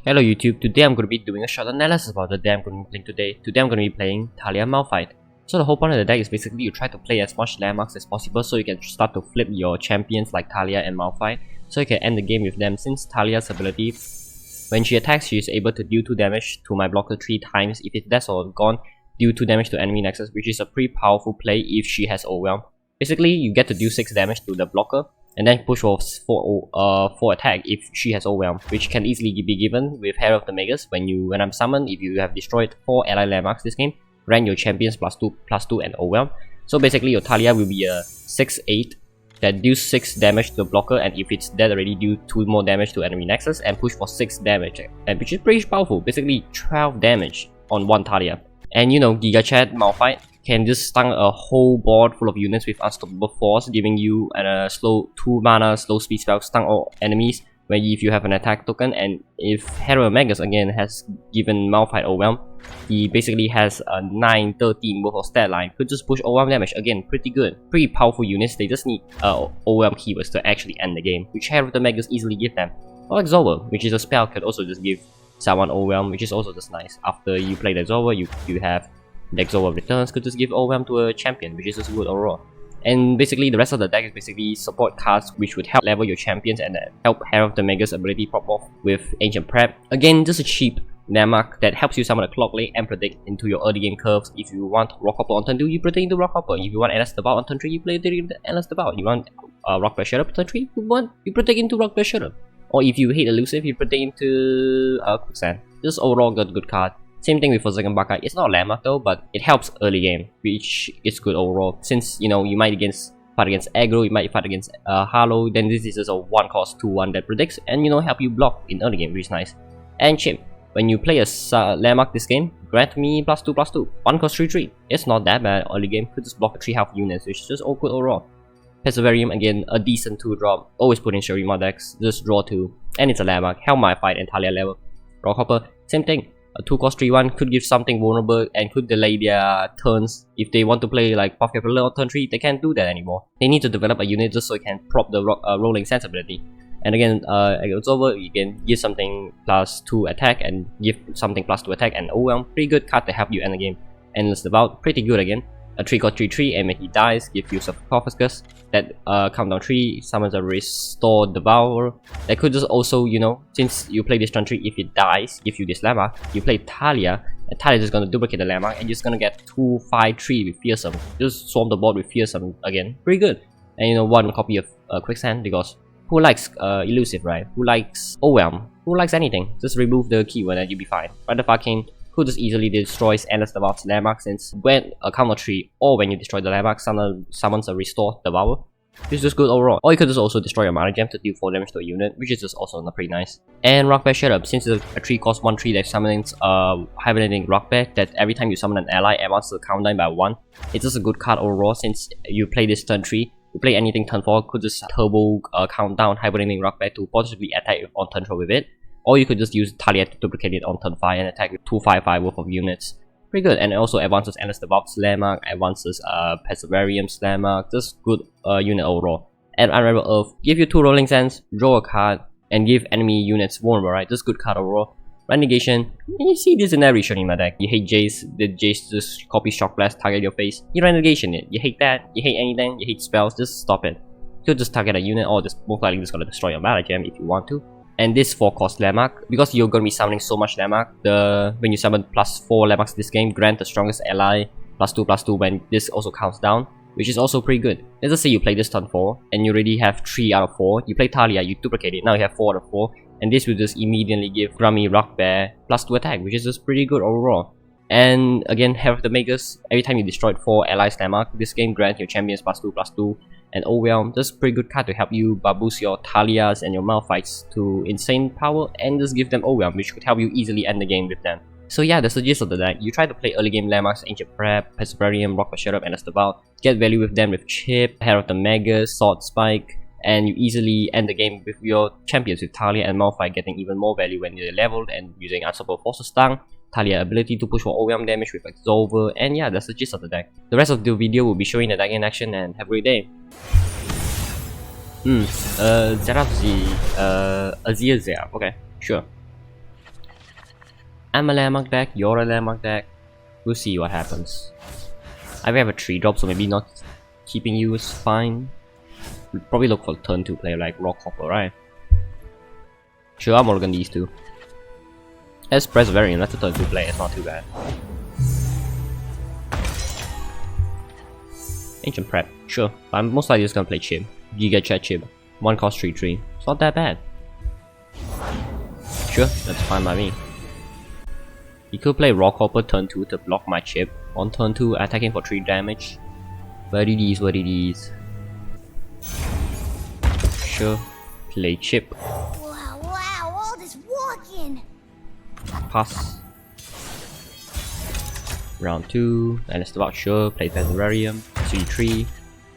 Hello YouTube, today I'm going to be doing a short analysis about the deck I'm going to be playing today. Today I'm going to be playing Talia Malphite. So the whole point of the deck is basically you try to play as much landmarks as possible so you can start to flip your champions like Talia and Malphite, so you can end the game with them, since Talia's ability, when she attacks, she is able to deal 2 damage to my blocker 3 times. If it's dead or gone, deal 2 damage to enemy nexus, which is a pretty powerful play if she has overwhelm. Basically, you get to deal 6 damage to the blocker, and then push for 4 attack if she has overwhelm, which can easily be given with Herald of the Magus. When I'm summoned, if you have destroyed 4 ally landmarks this game, rank your champions +2/+2 and overwhelm. So basically your Talia will be a 6/8 that deals 6 damage to the blocker, and if it's dead already, deal 2 more damage to enemy nexus and push for 6 damage, and which is pretty powerful. Basically 12 damage on one Talia. And you know, Giga Chat Malphite can just stun a whole board full of units with Unstoppable Force, giving you a slow 2 mana slow speed spell, stun all enemies when if you have an attack token. And if Herald Magus again has given Malphite overwhelm, he basically has a 9/13 worth of stat line, could just push overwhelm damage. Again, pretty good, pretty powerful units. They just need overwhelm keywords to actually end the game, which Herald Magus easily give them. Or Exorber, which is a spell, could also just give someone overwhelm, which is also just nice. After you play the Exorber, you have the Exorber returns, could just give overwhelm to a champion, which is just good overall. And basically the rest of the deck is basically support cards which would help level your champions and help Herald the Magus ability pop off with Ancient Prep. Again, just a cheap landmark that helps you summon a Clock Lake and predict into your early game curves. If you want Rockhopper on turn 2, you predict into Rockhopper. If you want Endless Devout on turn 3, you play into Endless Devout. You want Rock Bear Shut Up on turn 3, you predict into Rock Bear Shut Up. Or if you hate Elusive, you predict into Quicksand. Just overall good card. Same thing with Forsaken Baka. It's not a landmark though, but it helps early game, which is good overall. Since you know you might fight against aggro, you might fight against Harlow, then this is just a 1 cost 2/1 that predicts and you know help you block in early game, which is nice. And Chip, when you play a landmark this game, grant me +2/+2, 1 cost 3/3. It's not that bad early game. Could just block 3 health units, which is just all good overall. Perseverium, again a decent 2-drop. Always put in Shurima decks. Just draw 2, and it's a landmark. Help my fight and Talia level. Rockhopper, same thing. A 2 cost 3/1 could give something vulnerable and could delay their turns. If they want to play like Puff Capital on turn 3, they can't do that anymore. They need to develop a unit just so it can prop the rolling sensibility. And again, it's over. You can give something +2 attack and give something +2 attack and overwhelm. Pretty good card to help you end the game. Endless Devout, pretty good again. A 3 cost 3/3, and when he dies, give you Sarcophagus. That countdown 3 summons a Restore Devourer. That could just also, you know, since you play this turn 3, if it dies, give you this landmark. You play Talia, and Talia is just gonna duplicate the landmark, and you're just gonna get 2/5/3 with Fearsome. Just swarm the board with Fearsome again. Pretty good. And you know, 1 copy of Quicksand, because who likes Elusive, right? Who likes Overwhelm? Who likes anything? Just remove the keyword and you'll be fine. Right, the Arcane who just easily destroys Endless Devout's landmark, since when a counter 3 or when you destroy the landmark, summons a Restore Devourer. This is just good overall. Or you could just also destroy a mana gem to deal 4 damage to a unit, which is just also pretty nice. And Rock Bear Shut Up, since it's a 3 cost 1/3 that summons Hibernating Rock Bear, that every time you summon an ally, advances the countdown by 1. It's just a good card overall, since you play this turn 3. You play anything turn 4, could just turbo countdown Hibernating Rock Bear to possibly attack on turn 4 with it. Or you could just use Talia to duplicate it on turn 5 and attack with 2/5/5 worth of units. Pretty good. And it also advances Endless Devout's landmark, advances Perseverium's landmark. Just good unit overall. And Unravel Earth, give you 2 Rolling Sands, draw a card, and give enemy units vulnerable, right? Just good card overall. Renegation, you see this in every Shurima deck. You hate Jace, the Jace just copy Shock Blast, target your face. You Renegation it. You hate that, you hate anything, you hate spells, just stop it. You could just target a unit, or just most likely just gonna destroy your mana gem if you want to. And this 4 cost landmark, because you're gonna be summoning so much landmark, when you summon +4 landmarks this game, grant the strongest ally +2/+2 when this also counts down, which is also pretty good. Let's just say you play this turn 4 and you already have 3 out of 4. You play Talia, you duplicate it, now you have 4 out of 4, and this will just immediately give Grummy Rock Bear +2 attack, which is just pretty good overall. And again, Herald the Magus, every time you destroyed 4 allies landmark, this game grants your champions +2/+2 and overwhelm. Just pretty good card to help you boost your Talias and your Malphites to insane power, and just give them overwhelm, which could help you easily end the game with them. So yeah, that's the gist of the deck. You try to play early game landmarks, Ancient Prep, Perseverium, Rock Bear Shut Up, and Endless Devout. Get value with them with Chip, Herald the Magus, Sword Spike, and you easily end the game with your champions with Talia and Malphite getting even more value when they're leveled and using Unstoppable Force to stun, Talia ability to push for overwhelm damage with Exorber, and yeah, that's the gist of the deck. The rest of the video will be showing the deck in action, and have a great day. Azir there. Okay, sure. I'm a landmark deck, you're a landmark deck. We'll see what happens. I have a 3-drop, so maybe not keeping you is fine. We'll probably look for turn 2 player like Rock Hopper, right? Sure, I'm Morgan these two. Let's press Variant, that's a turn 2 player, it's not too bad. Ancient Prep, sure. But I'm most likely just gonna play Chip. Giga Chat Chip. 1 cost 3/3. It's not that bad. Sure, that's fine by me. You could play Rock Hopper turn 2 to block my Chip. On turn 2, attacking for 3 damage. What it is. Sure, play Chip. Wow, all this walking. Pass. Round 2, and it's about sure, play Terrarium. 3-3.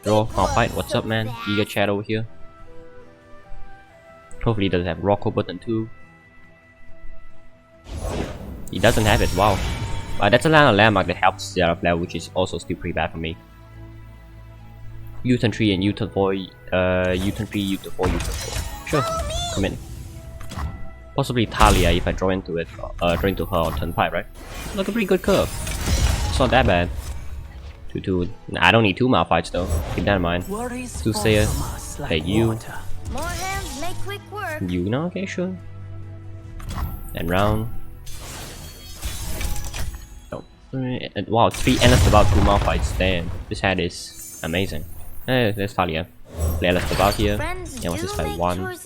Draw, Malphite, what's up man? Giga Chat over here. Hopefully he doesn't have Rock Hopper turn 2. He doesn't have it, wow. That's a landmark that helps the other player, which is also still pretty bad for me. U-turn 3 and U-turn 4, U-turn 3, U-turn 4, U-turn 4. Sure, come in. Possibly Talia if I draw into it, draw into her on turn 5, right? Look, a pretty good curve. It's not that bad. 2-2. Nah, I don't need 2 Malphites though, keep that in mind. Soothsayer, play you. More hands make quick work. You know, okay, sure. And round. Oh. And wow, 3 Anastabat, 2 Malphites, damn. This hand is amazing. There's Talia. Play Anastabat here. Yeah, what's this fight? 1.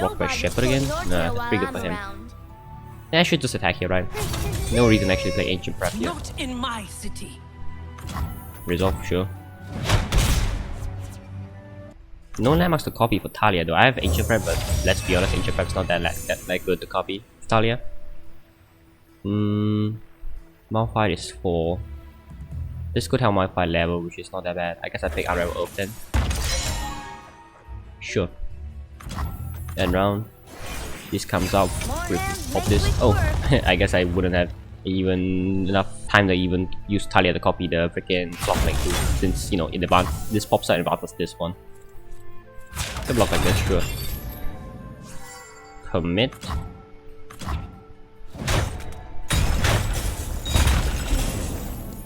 Walk by Shepherd again? Nah, that's pretty good for him. Yeah, I should just attack here, right? No reason to actually play Ancient Prep here. Not in my city. Resolve, sure. No landmarks to copy for Talia though. I have Ancient Prep, but let's be honest, Ancient Prep's not that good to copy Talia. Malphite is 4. This could help Malphite level, which is not that bad. I guess I take Unravel Earth then. Sure. And round. This comes out with this. Oh, I guess I wouldn't have even enough time to even use Talia to copy the freaking block like 2, since you know in advance this pops out in advance of this one. The block like this, sure. Commit.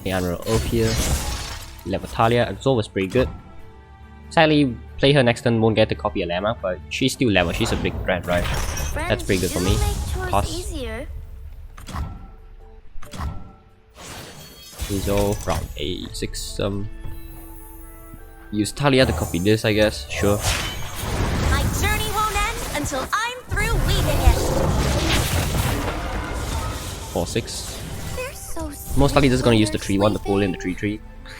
Okay, Unreal Oath here. Level Talia. Absorb is pretty good. Sadly, play her next turn won't get to copy a landmark, but she's still level. She's a big threat, right? That's pretty good for me. Toss. Resolve round 6. Use Talia to copy this, I guess. Sure. My journey won't end until I'm through weaving it. 4-6. They're so Most likely just gonna use the 3-1 to pull in the 3-3.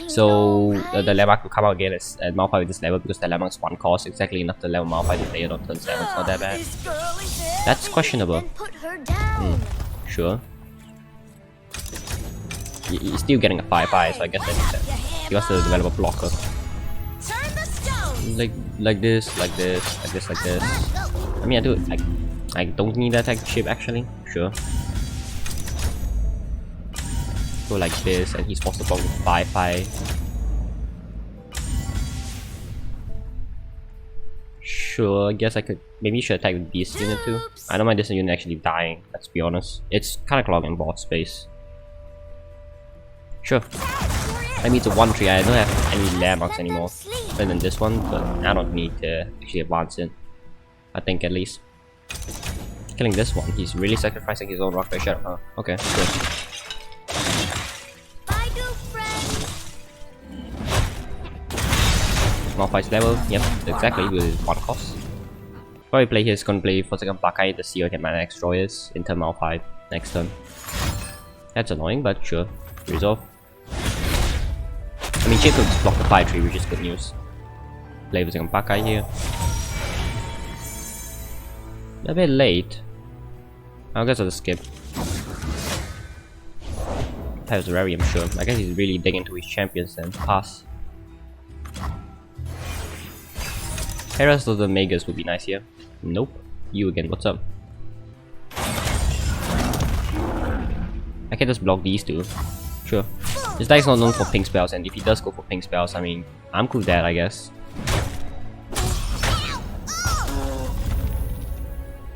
So the landmark will come out again as Malphite with this level because the landmark's 1 cost, exactly enough to level Malphite to play it on turn 7. It's not that bad. That's questionable. Sure. He's still getting a 5-5, so I guess that makes sense. He wants to develop a blocker. Like this. I mean, I don't need that attack chip actually. Sure. Go like this, and he's forced to block with 5-5. Sure, I guess I could maybe should attack with this unit too. I don't mind this unit actually dying, let's be honest. It's kinda clogging board space. Sure. I mean it's a 1-3, I don't have any landmarks anymore. Other than this one, but I don't need to actually advance it. I think at least. Killing this one, he's really sacrificing his own rock by shadow, huh? Okay, good. Malphite's level, yep, exactly, with 1 cost. Probably play here is gonna play for second Black Eye to see what my next draw is into Malphite next turn. That's annoying, but sure. Resolve. I mean, Chip could block the 5-3, which is good news. Play for second Black Eye here. A bit late. I guess I'll just skip. Types Terrarium, sure. I guess he's really digging into his champions then. Pass. Heras of the Magus would be nice here. Nope. You again, what's up? I can just block these two. Sure. This deck is not known for pink spells, and if he does go for pink spells, I mean, I'm cool with that, I guess.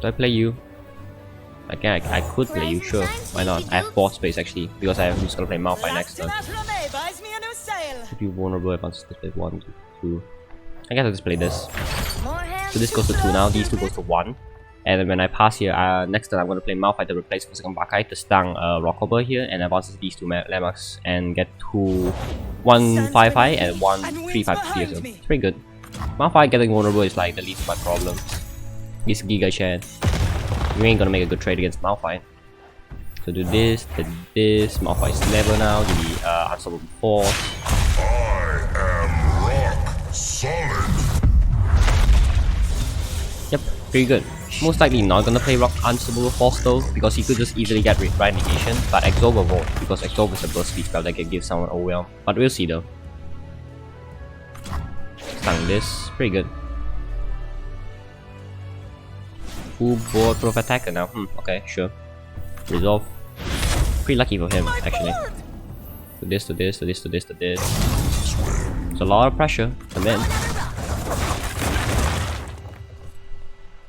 Do I play you? Again, I could play you, sure. Why not? I have board space actually, because I'm just gonna play Malphite next turn. If you're vulnerable, advances to play 1, 2. I guess I'll just play this. So this goes to 2 now, these two goes to 1. And then when I pass here, next turn I'm gonna play Malphite to replace for second Bakai to stun Rockhopper here and advances these two landmarks and get 2 1-5-5 and 1-3-5 here. So it's pretty good. Malphite getting vulnerable is like the least of my problems. This Giga Shed. You ain't gonna make a good trade against Malphite. So do this, Malphite's level now, the unstoppable force. I am rock solid. Yep, pretty good. Most likely not gonna play rock unstoppable force though, because he could just easily get right negation, but Absorber won't, because Absorber is a burst speed spell that can give someone overwhelm. But we'll see though. Stunning this, pretty good. Full board proof attacker now. Okay, sure. Resolve. Pretty lucky for him, actually. To this, to this, to this, to this, to this. It's a lot of pressure. Come in.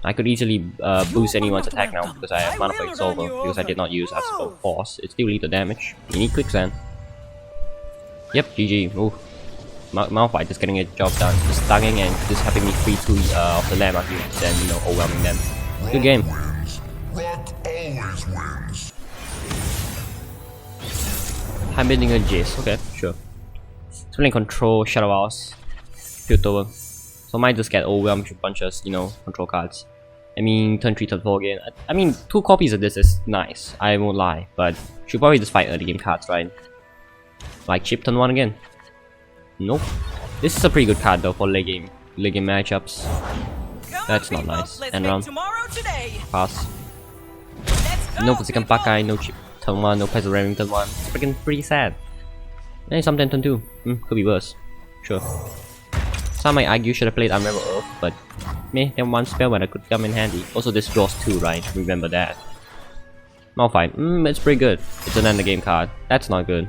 I could easily boost anyone's attack now because I have mana for Exolver, because I did not use Unstoppable Force. It still lethal damage. You need Quicksand. Yep, GG. Ooh. Malphite is getting a job done. Just stunning and just having me free 2 of the landmark units and, you know, overwhelming them. Good game. Rock always wins. I'm bidding a Jace. Okay, sure. Spelling control, Shadow Hours, Piltover. So I might just get overwhelmed with bunches, you know, control cards. I mean, turn 3, turn 4 again. I mean, 2 copies of this is nice, I won't lie, but should probably just fight early game cards, right? Like chip turn 1 again. Nope. This is a pretty good card though for late game matchups. That's not nice. End round. Pass. No Forsaken Bakai, no chip turn 1, no Peasant Ramming turn 1. It's freaking pretty sad. And something turn 2. Could be worse. Sure. Some might argue should have played Unravel Earth, but meh, then one spell when I could come in handy. Also this draws 2, right? Remember that. Malphite, it's pretty good. It's an end of game card. That's not good.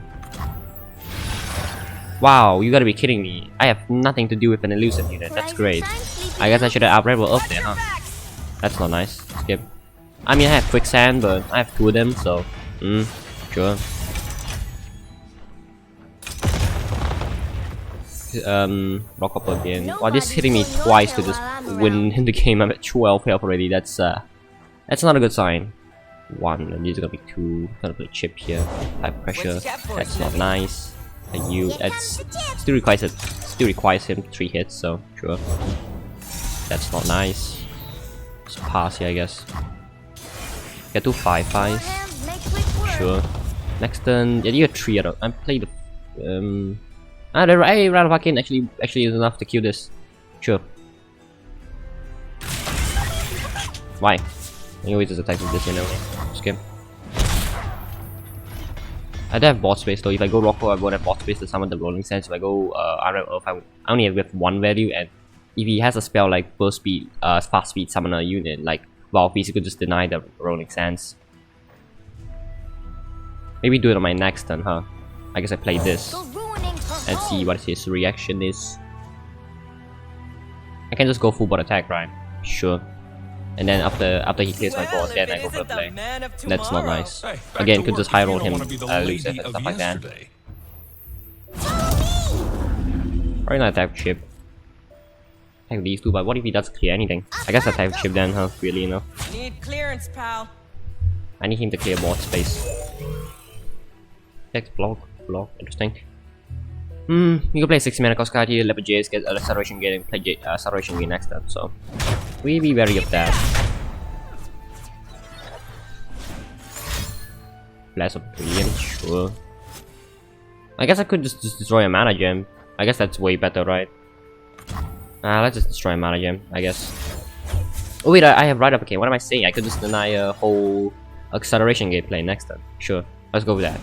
Wow, you gotta be kidding me. I have nothing to do with an elusive unit. That's great. I guess I should have Unravel Earth there, huh? That's not nice. Skip. I mean, I have Quicksand, but I have 2 of them, so sure. Rockhopper again. Wow, this is hitting me twice to just win in the game. I'm at 12 health already. That's not a good sign. 1, and these are gonna be 2. Gonna put a chip here. High pressure. That's not nice. That's still requires him 3 hits, so sure. That's not nice. Just pass here, I guess. Get 2 5/5s. Sure. Next turn, yeah, you get 3 out of. I played the. I rather fucking actually is enough to kill this. Sure. Why? I always just attack with this, you know. Skip. I don't have board space though. If I go Rocko, I won't have board space to summon the Rolling Sands. If I go Unravel Earth, I only have 1 value, and if he has a spell like burst speed, fast speed summoner unit, like Valkyries, he could just deny the Rolling Sands. Maybe do it on my next turn, huh? I guess I play this and see what his reaction is. I can just go full board attack, right? Sure. And then after he clears my board, then I go for the play. That's not nice. Again, could just high roll him, lose it and stuff like that. Probably not attack chip. Attack these 2, but what if he doesn't clear anything? I guess attack chip then, huh? Really enough. Need clearance, pal. I need him to clear board space. Text block, interesting. You can play 6 mana cost card here, level Jace, get a Acceleration Gate, and play Acceleration Gate next turn, so we be wary of that. Blast of Brilliant, sure. I guess I could just destroy a mana gem. I guess that's way better, right? Let's just destroy a mana gem, I guess. Oh wait, I have right up. Okay, what am I saying? I could just deny a whole Acceleration Gate play next turn. Sure, let's go with that.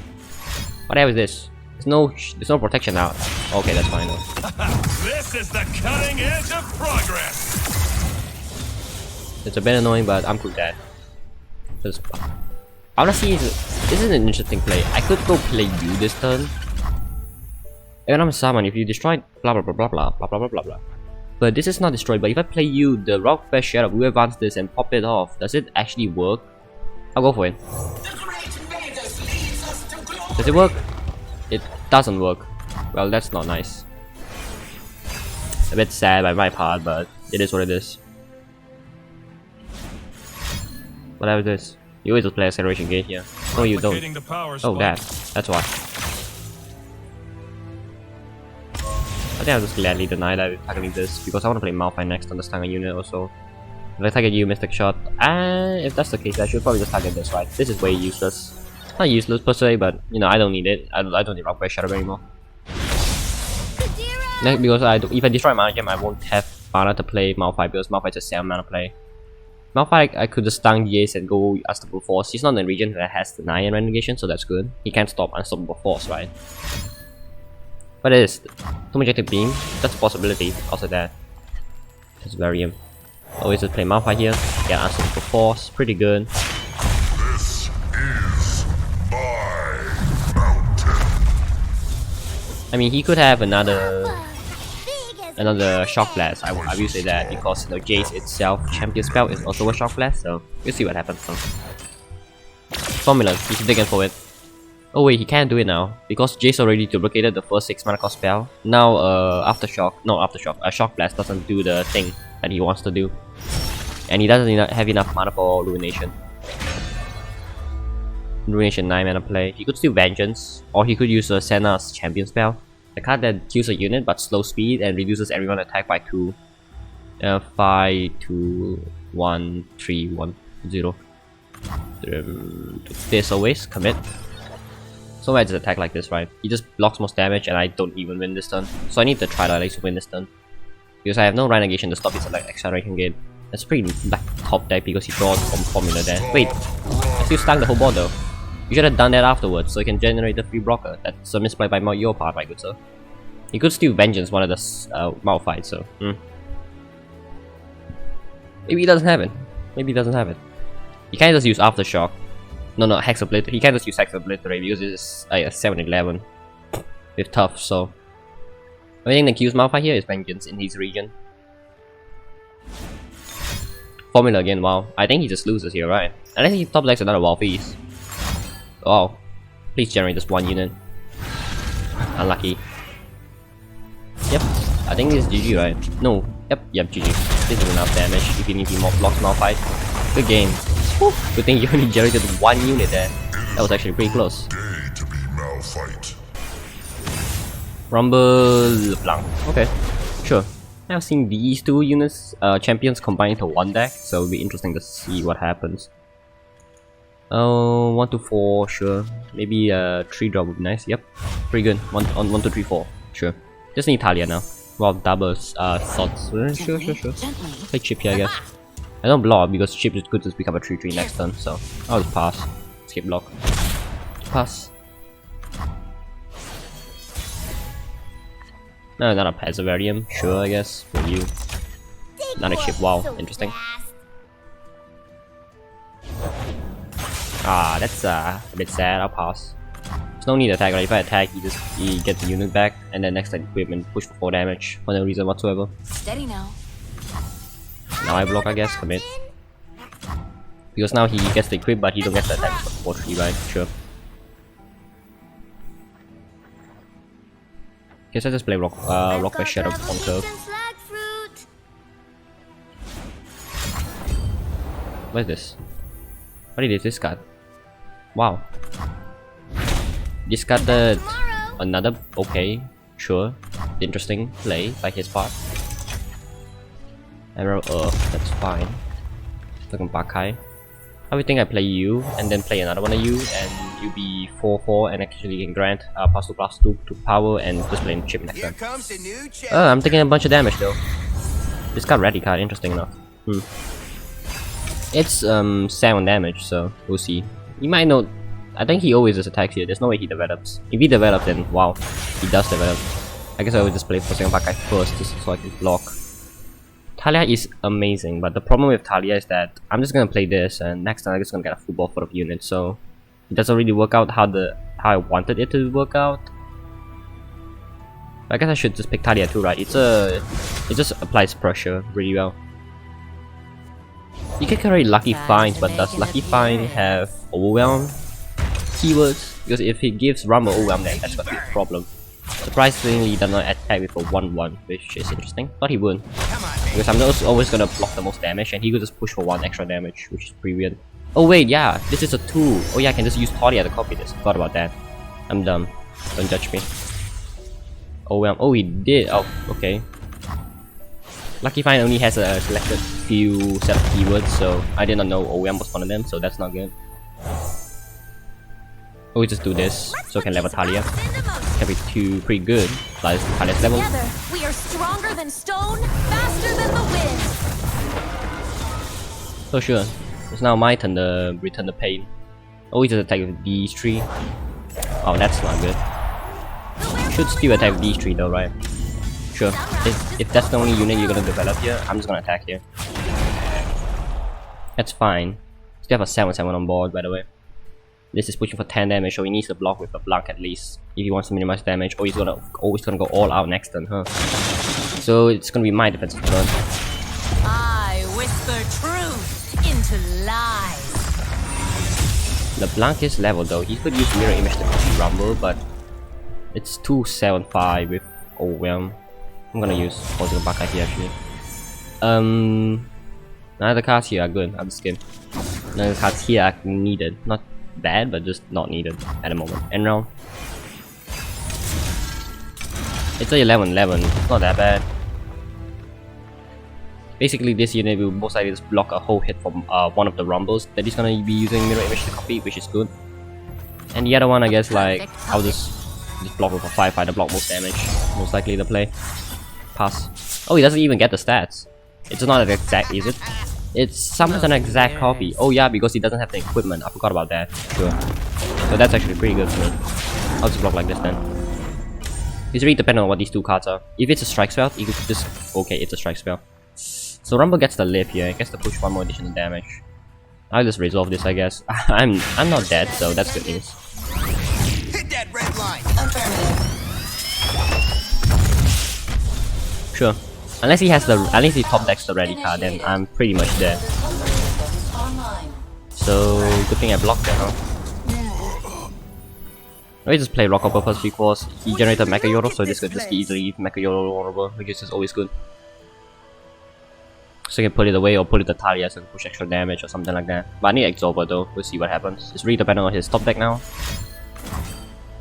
What the hell is this? There's no protection now. Okay, that's fine though. This is the cutting edge of progress. It's a bit annoying, but I'm cool with that. Honestly, this is an interesting play. I could go play you this turn. And I'm summon if you destroy blah blah blah blah blah blah blah blah blah. But this is not destroyed. But if I play you, the Rock Best Shadow, we advance this and pop it off. Does it actually work? I'll go for it. Does it work? It doesn't work. Well, that's not nice. A bit sad by my part, but it is what it is. Whatever it is. You always just play acceleration gate here. No, you don't. Oh, that's why. I think I'll just gladly deny that we're tackling this because I want to play Malphite next on the Stanger unit also. If I target you, Mystic Shot, and if that's the case, I should probably just target this, right? This is way useless. Not useless per se, but you know, I don't need it. I don't need Rock Bear Shadow anymore. Because if I destroy Mana Gem, I won't have mana to play Malphite because Malphite's a 7 mana play. Malphite, I could just stun the Ace and go Unstoppable Force. He's not in a region that has the 9 Renegation, so that's good. He can't stop Unstoppable Force, right? But it is. Tomb Injected Beam, that's a possibility. Also that. That's Varium. Always just play Malphite here. Yeah, Unstoppable Force, pretty good. This is my mountain. I mean, he could have another Shock Blast. I will say that because you know, Jace itself, champion spell, is also a Shock Blast. So we'll see what happens. So. Formula, he should dig in for it. Oh wait, he can't do it now because Jace already duplicated the first 6 mana cost spell. Now, Shock Blast doesn't do the thing that he wants to do, and he doesn't have enough mana for Ruination. Ruination 9 mana play. He could steal Vengeance, or he could use Senna's champion spell, the card that kills a unit but slow speed and reduces everyone attack by 2. 5, 2, 1, 3, 1, 0. This always commit. So I just attack like this, right? He just blocks most damage and I don't even win this turn. So I need to try to at least win this turn. Because I have no Renegation to stop his like acceleration gate. That's pretty like top deck because he draws from formula there. Wait, I still stung the whole board though. You should have done that afterwards so you can generate the free blocker. That's a misplay by your part, my good sir. He could steal Vengeance one of the Malphite, so maybe he doesn't have it. Maybe he doesn't have it. He can't just use Aftershock. No, Hex Obliterate. He can't just use Hex Obliterate because it's a 7-11 with tough, so the only thing that kills Malphite here is Vengeance in his region. Formula again, wow. I think he just loses here, right? Unless he top decks another Wild Beast. Oh, please generate just 1 unit. Unlucky. Yep, I think this is GG, right? No, yep, GG. This is enough damage if he blocks Malphite. Good game. Woo. Good thing you only generated 1 unit there. That was actually pretty close. Day to be Malphite. Rumble LeBlanc. Okay, sure. I've seen these 2 units, champions combined into 1 deck, so it'll be interesting to see what happens. 1 to 4, sure. Maybe 3 drop would be nice. Yep, pretty good. 1 to 3 4, sure. Just need Talia now. Well, doubles thoughts. Sure. Play Chip here, I guess. I don't block because Chip could just become a 3/3 next turn, so I'll just pass. Skip block. Pass. No, not a Pesavarium. Sure, I guess. For you. Not a Chip. Wow, interesting. Ah, that's a bit sad. I'll pass. There's no need to attack, right? If I attack, he gets the unit back, and then next time equipment push for 4 damage for no reason whatsoever. Steady now. Now I block, I guess, commit. Because now he gets the equip, but he don't get the attack for 4/3, right? Sure. Guess I just play Rock by Shadow on curve. What is this? What is this card? Wow. Discarded another. Okay, sure. Interesting play by his part. Arrow that's fine. Looking back high. How do you think I play you and then play another one of you and you be 4/4 and actually can grant +2/+2 to power and just play Chip next turn. I'm taking a bunch of damage though. This card ready card, interesting enough. It's 7 damage, so we'll see. You might know. I think he always just attacks here. There's no way he develops. If he develops, then wow, he does develop. I guess I will just play for second Bakai first just so I can block. Talia is amazing, but the problem with Talia is that I'm just gonna play this, and next time I'm just gonna get a full buff for the unit, so it doesn't really work out how I wanted it to work out. I guess I should just pick Talia too, right? It just applies pressure really well. You can carry Lucky Find, but does Lucky Find have Overwhelm keywords? Because if it gives Rumble Overwhelm, then that's gonna be a problem. Surprisingly, he does not attack with a 1-1, which is interesting. Thought he would. Because I'm always gonna block the most damage, and he could just push for 1 extra damage, which is brilliant. Oh wait, yeah, this is a 2. Oh yeah, I can just use Toddy to copy this. Forgot about that. I'm dumb. Don't judge me. Overwhelm. Oh, he did. Oh, okay. Lucky Find only has a selected few set of keywords, so I did not know Overwhelm was one of them, so that's not good. Oh, we just do this, so I can level Talia. Can be pretty good. Like Talia's level. Together, we are stronger than stone, faster than the wind. So sure, it's now my turn to return the pain. Oh, he just attack with these 3. Oh, that's not good. Should still attack with these 3 though, right? Sure. If that's the only unit you're gonna develop here, I'm just gonna attack here. That's fine. Still have a 7/7 on board, by the way. This is pushing for 10 damage, so he needs to block with a block at least if he wants to minimize damage. Or he's always gonna go all out next turn, huh? So it's gonna be my defensive turn. I whisper truth into lies. LeBlanc is level though. He could use Mirror Image to copy Rumble, but it's 275 with Overwhelm. I'm gonna use Positive Baka here actually. None of the cards here are good. I'm just kidding. None of the cards here are needed. Not bad, but just not needed at the moment. End round. It's a 11-11. It's not that bad. Basically, this unit will most likely just block a whole hit from one of the Rumbles that he's gonna be using Mirror Image to copy, which is good. And the other one, I guess, like I'll just block with a firefighter, block most damage. Most likely to play. Pass. Oh, he doesn't even get the stats. It's not an exact, is it? It's somewhat an exact copy. Oh yeah, because he doesn't have the equipment. I forgot about that. Sure. So that's actually pretty good for me. I'll just block like this then. It's really dependent on what these 2 cards are. If it's a strike spell, you could just... Okay, it's a strike spell. So Rumble gets the live here. It gets to push 1 more additional damage. I'll just resolve this, I guess. I'm not dead, so that's good news. Hit that red line. Sure. Unless he top decks the ready card, then I'm pretty much dead. So good thing I blocked that, huh? Let me just play Rock Hopper first because he generated Mecha Yoro, so this could just easily Mecha Yoro vulnerable, which is always good. So you can put it away or put it to Talia so push extra damage or something like that. But I need Exorber though, we'll see what happens. It's really dependent on his top deck now.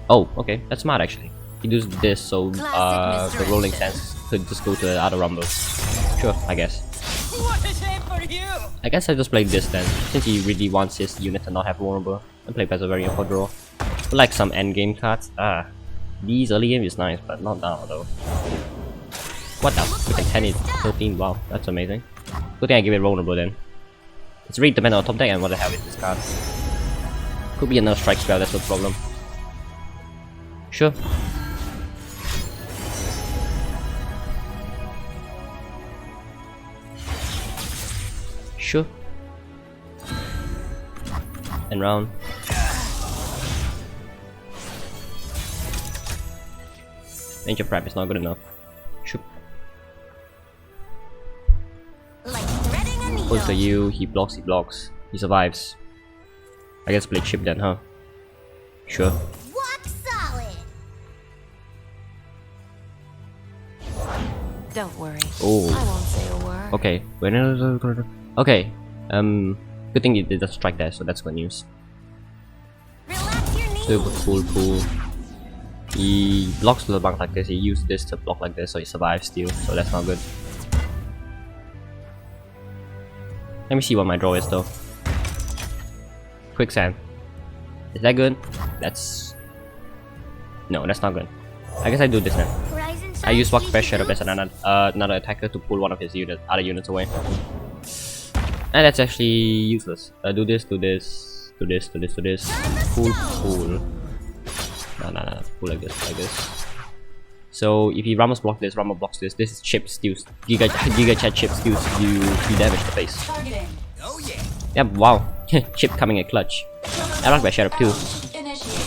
Oh, okay, that's smart actually. He does this so the rolling sense could just go to the other Rumble. Sure, I guess. What a shame for you. I guess I just play this then, since he really wants his unit to not have vulnerable. And play Perseverance for draw. Like some endgame cards. These early game is nice, but not now though. What the? We can 10 it 13, wow, that's amazing. Good thing I give it vulnerable then. It's really dependent on top deck and what the hell is this card. Could be another strike spell, that's no problem. Sure. Sure. And round. Danger prep is not good enough. Shoot. Like threading a needle. Pulls to you, he blocks, he survives. I guess play chip then, huh? Sure. Rock solid. Don't worry. Oh. I won't say a word. Okay. Okay. Good thing you did the strike there, so that's good news. Relax your knees. Super cool. He blocks the bank like this, he used this to block like this, so he survives still, so that's not good. Let me see what my draw is though. Quicksand. Is that good? That's... No, that's not good. I guess I do this now. Horizon I use Walk Sun Fresh Shadow as another attacker to pull one of his other units away. And that's actually useless. Do this. Pull. No. Pull like this. So if he Ramos blocks this, Ramos blocks this. This is chip steals. Giga Chat chip steals you 3 damage to face. Oh yeah. Yep, wow. Chip coming at clutch. I like my Sheriff too.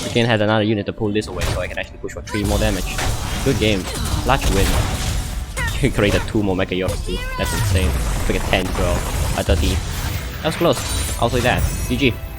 Again has another unit to pull this away so I can actually push for 3 more damage. Good game. Large win. He created 2 more Mecha Yoros too. That's insane. Freaking 10, 12, 13. That was close. I'll say that. GG.